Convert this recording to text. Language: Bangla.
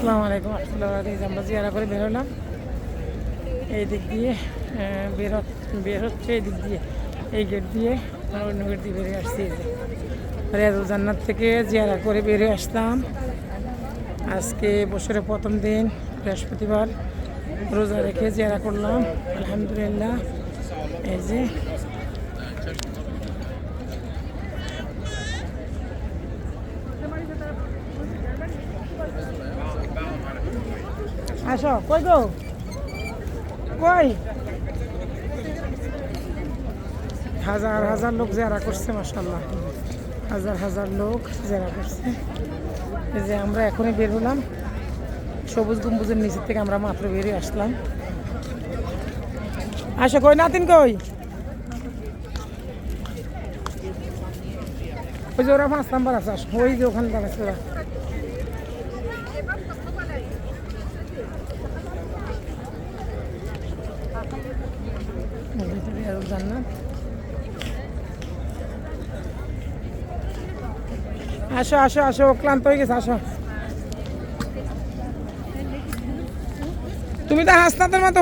আসসালামু আলাইকুম রহমতুল্লাহ। আমরা জিয়ারা করে বের হলাম এই দিক দিয়ে, বের হচ্ছে এই দিক দিয়ে, এই গেট দিয়ে অন্য গেট দিয়ে বেরিয়ে আসছি। এই যে রিয়াজুল জান্নাত থেকে জিয়ারা করে বেরিয়ে আসলাম। আজকে বছরের প্রথম দিন, বৃহস্পতিবার, রোজা রেখে জিয়ারা করলাম আলহামদুলিল্লাহ। এই যে আসো, কই গো কই, হাজার হাজার লোক জিয়ারা করছে মাশাআল্লাহ, হাজার হাজার লোক জিয়ারা করছে। এই যে আমরা এখনই বের হলাম সবুজ গম্বুজের নিচের থেকে, আমরা মাত্র বেরিয়ে আসলাম। আসো, কই নাতিন কই, ওই যে ওরা 5 নাম্বার আছে, আসো ওই যে ওখানে দাঁড়াচ্ছে ওরা। জান্নাত, আসো আসো আসো, ক্লান্ত হয়ে গেছে, আসো। তুমি তো হাসনাতের মতো